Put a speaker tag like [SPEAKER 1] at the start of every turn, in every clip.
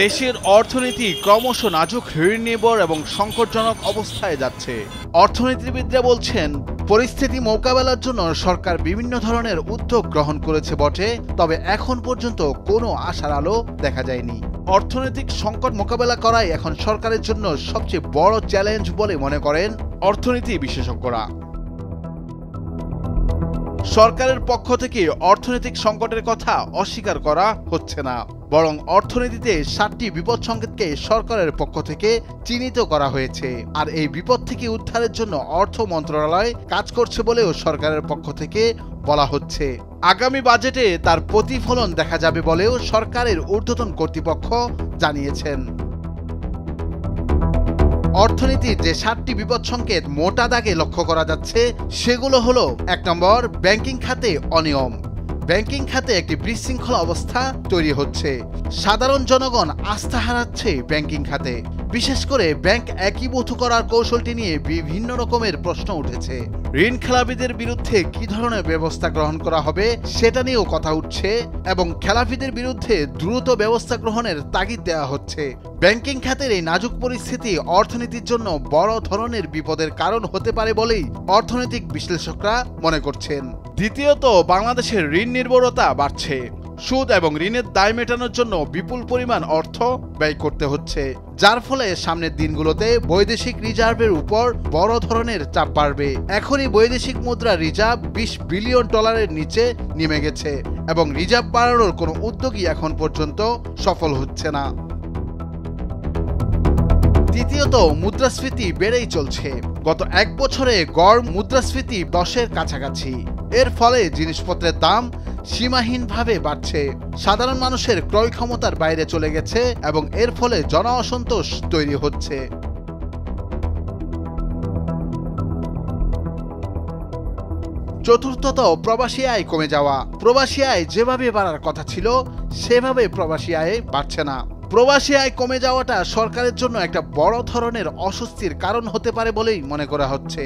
[SPEAKER 1] দেশের অর্থনীতি ক্রমশ নাজুক, ঋণ নির্ভর এবং সংকটজনক অবস্থায় যাচ্ছে। অর্থনীতিবিদরা বলছেন, পরিস্থিতি মোকাবেলার জন্য সরকার বিভিন্ন ধরনের উদ্যোগ গ্রহণ করেছে বটে, তবে এখন পর্যন্ত কোনো আশার আলো দেখা যায়নি। অর্থনৈতিক সংকট মোকাবেলা করাই এখন সরকারের জন্য সবচেয়ে বড় চ্যালেঞ্জ বলে মনে করেন অর্থনীতি বিশেষজ্ঞরা। সরকারের পক্ষ থেকে অর্থনৈতিক সংকটের কথা অস্বীকার করা হচ্ছে না, বরং অর্থনীতিতে 7টি বিপদ সংকেতকে সরকারের পক্ষ থেকে চিহ্নিত করা হয়েছে। আর এই বিপদ থেকে উদ্ধারের জন্য অর্থ মন্ত্রণালয় কাজ করছে বলেও সরকারের পক্ষ থেকে বলা হচ্ছে। আগামী বাজেটে তার প্রতিফলন দেখা যাবে বলেও সরকারের ঊর্ধ্বতন কর্তৃপক্ষ জানিয়েছেন। অর্থনীতির যে 7টি বিপদ সংকেত মোটা দাগে লক্ষ্য করা যাচ্ছে সেগুলো হলো: 1 নম্বর, ব্যাংকিং খাতে অনিয়ম। ব্যাংকিং খাতে একটি বিশৃঙ্খল অবস্থা তৈরি হচ্ছে। সাধারণ জনগণ আস্থা হারাচ্ছে ব্যাংকিং খাতে। বিশেষ করে ব্যাংক একীভূত করার কৌশলটি নিয়ে বিভিন্ন রকমের প্রশ্ন উঠেছে। ঋণ খেলাপিদের বিরুদ্ধে কি ধরনের ব্যবস্থা গ্রহণ করা হবে সেটা নিয়েও কথা উঠছে এবং খেলাপিদের বিরুদ্ধে দ্রুত ব্যবস্থা গ্রহণের তাগিদ দেওয়া হচ্ছে। ব্যাংকিং খাতের এই নাজুক পরিস্থিতি অর্থনীতির জন্য বড় ধরনের বিপদের কারণ হতে পারে বলেই অর্থনৈতিক বিশ্লেষকরা মনে করছেন। দ্বিতীয়ত, বাংলাদেশের ঋণ নির্ভরতা বাড়ছে। সুদ এবং ঋণের দায় মেটানোর জন্য বিপুল পরিমাণ অর্থ ব্যয় করতে হচ্ছে, যার ফলে সামনের দিনগুলোতে বৈদেশিক রিজার্ভের উপর বড় ধরনের চাপ বাড়বে। এখনই বৈদেশিক মুদ্রা রিজার্ভ $20 বিলিয়ন নিচে নেমে গেছে এবং রিজার্ভ বাড়ানোর কোনো উদ্যোগই এখন পর্যন্ত সফল হচ্ছে না। তৃতীয়ত, মুদ্রাস্ফীতি বেড়েই চলছে। গত 1 বছরে গড় মুদ্রাস্ফীতি 10-এর কাছাকাছি। এর ফলে জিনিসপত্রের দাম সীমাহীনভাবে বাড়ছে। সাধারণ মানুষের ক্রয় ক্ষমতার বাইরে চলে গেছে এবং এর ফলে জন অসন্তোষ তৈরি হচ্ছে। চতুর্থত, প্রবাসী আয় কমে যাওয়া। প্রবাসী আয় যেভাবে বাড়ার কথা ছিল সেভাবে প্রবাসী আয় বাড়ছে না। প্রবাসী আয় কমে যাওয়াটা সরকারের জন্য একটা বড় ধরনের অস্বস্তির কারণ হতে পারে বলেই মনে করা হচ্ছে।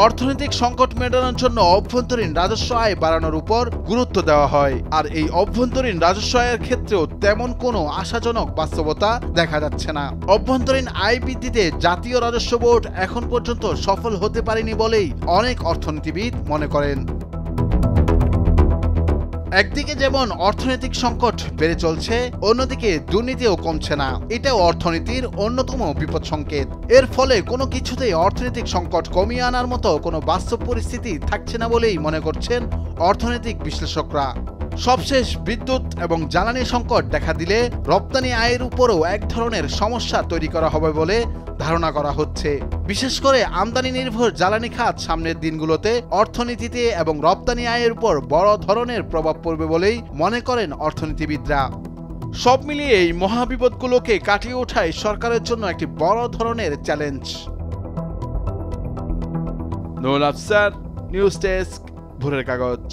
[SPEAKER 1] অর্থনৈতিক সংকট মেটানোর জন্য অভ্যন্তরীণ রাজস্ব আয় বাড়ানোর উপর গুরুত্ব দেওয়া হয়, আর এই অভ্যন্তরীণ রাজস্ব আয়ের ক্ষেত্রেও তেমন কোনো আশাজনক বাস্তবতা দেখা যাচ্ছে না। অভ্যন্তরীণ আয় বৃদ্ধিতে জাতীয় রাজস্ব বোর্ড এখন পর্যন্ত সফল হতে পারেনি বলেই অনেক অর্থনীতিবিদ মনে করেন। একদিকে যেমন অর্থনৈতিক সংকট বেড়ে চলছে, অন্যদিকে দুর্নীতিও কমছে না। এটাও অর্থনীতির অন্যতম বিপদ সংকেত। এর ফলে কোনো কিছুতেই অর্থনৈতিক সংকট কমিয়ে আনার মতো কোনো বাস্তব পরিস্থিতি থাকছে না বলেই মনে করছেন অর্থনৈতিক বিশ্লেষকরা। সবশেষ, বিদ্যুৎ এবং জ্বালানি সংকট দেখা দিলে রপ্তানি আয়ের উপরও এক ধরনের সমস্যা তৈরি করা হবে বলে ধারণা করা হচ্ছে। বিশেষ করে আমদানি নির্ভর জ্বালানি খাত সামনের দিনগুলোতে অর্থনীতিতে এবং রপ্তানি আয়ের উপর বড় ধরনের প্রভাব পড়বে বলেই মনে করেন অর্থনীতিবিদরা। সব মিলিয়ে এই মহাবিপদগুলোকে কাটিয়ে ওঠাই সরকারের জন্য একটি বড় ধরনের challenge. Nurul Afsar, news desk, ভোরের কাগজ।